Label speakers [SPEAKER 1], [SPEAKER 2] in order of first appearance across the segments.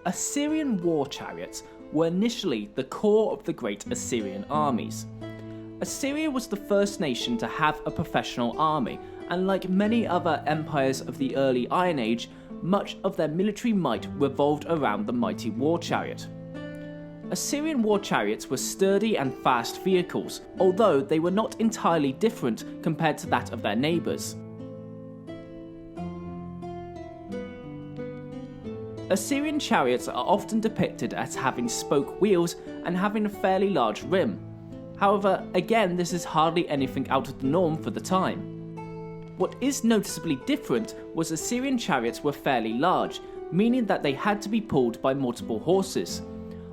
[SPEAKER 1] Assyrian war chariots were initially the core of the great Assyrian armies. Assyria was the first nation to have a professional army, and like many other empires of the early Iron Age, much of their military might revolved around the mighty war chariot. Assyrian war chariots were sturdy and fast vehicles, although they were not entirely different compared to that of their neighbours. Assyrian chariots are often depicted as having spoke wheels and having a fairly large rim. However, again, this is hardly anything out of the norm for the time. What is noticeably different was Assyrian chariots were fairly large, meaning that they had to be pulled by multiple horses,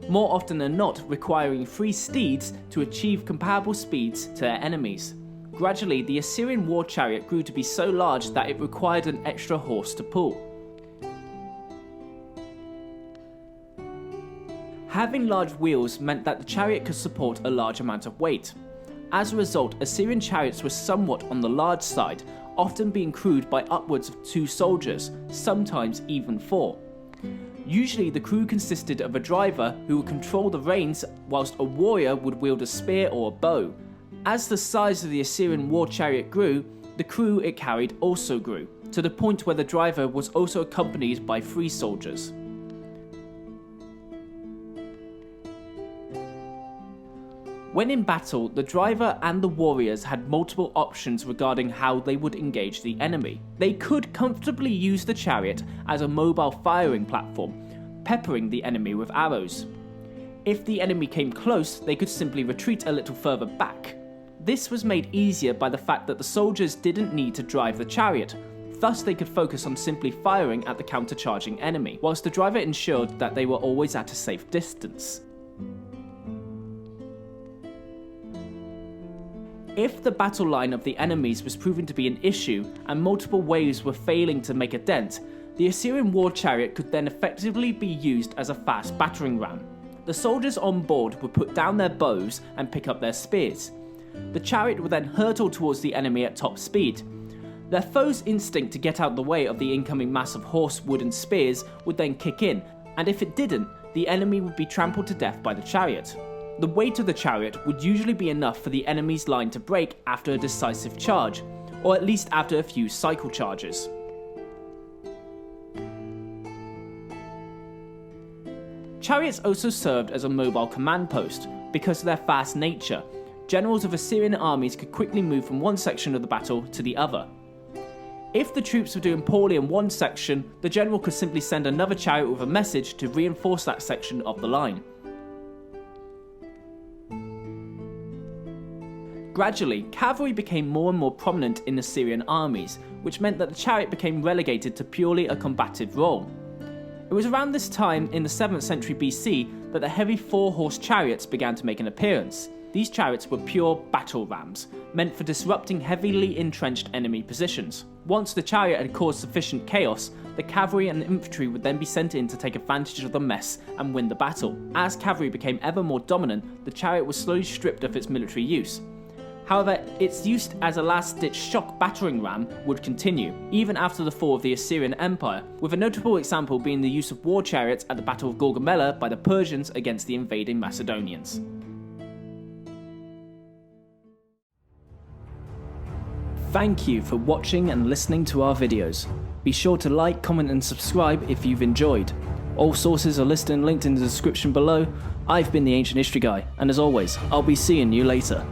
[SPEAKER 1] more often than not requiring 3 steeds to achieve comparable speeds to their enemies. Gradually, the Assyrian war chariot grew to be so large that it required an extra horse to pull. Having large wheels meant that the chariot could support a large amount of weight. As a result, Assyrian chariots were somewhat on the large side, often being crewed by upwards of 2 soldiers, sometimes even 4. Usually the crew consisted of a driver who would control the reins, whilst a warrior would wield a spear or a bow. As the size of the Assyrian war chariot grew, the crew it carried also grew, to the point where the driver was also accompanied by 3 soldiers. When in battle, the driver and the warriors had multiple options regarding how they would engage the enemy. They could comfortably use the chariot as a mobile firing platform, peppering the enemy with arrows. If the enemy came close, they could simply retreat a little further back. This was made easier by the fact that the soldiers didn't need to drive the chariot, thus they could focus on simply firing at the counter-charging enemy, whilst the driver ensured that they were always at a safe distance. If the battle line of the enemies was proving to be an issue and multiple waves were failing to make a dent, the Assyrian war chariot could then effectively be used as a fast battering ram. The soldiers on board would put down their bows and pick up their spears. The chariot would then hurtle towards the enemy at top speed. Their foe's instinct to get out the way of the incoming mass of horse, wood and spears would then kick in, and if it didn't, the enemy would be trampled to death by the chariot. The weight of the chariot would usually be enough for the enemy's line to break after a decisive charge, or at least after a few cycle charges. Chariots also served as a mobile command post. Because of their fast nature, generals of Assyrian armies could quickly move from one section of the battle to the other. If the troops were doing poorly in one section, the general could simply send another chariot with a message to reinforce that section of the line. Gradually, cavalry became more and more prominent in Assyrian armies, which meant that the chariot became relegated to purely a combative role. It was around this time in the 7th century BC that the heavy 4-horse chariots began to make an appearance. These chariots were pure battle rams, meant for disrupting heavily entrenched enemy positions. Once the chariot had caused sufficient chaos, the cavalry and infantry would then be sent in to take advantage of the mess and win the battle. As cavalry became ever more dominant, the chariot was slowly stripped of its military use. However, its use as a last-ditch shock battering ram would continue, even after the fall of the Assyrian Empire, with a notable example being the use of war chariots at the Battle of Gaugamela by the Persians against the invading Macedonians. Thank you for watching and listening to our videos. Be sure to like, comment and subscribe if you've enjoyed. All sources are listed and linked in the description below. I've been the Ancient History Guy, and as always, I'll be seeing you later.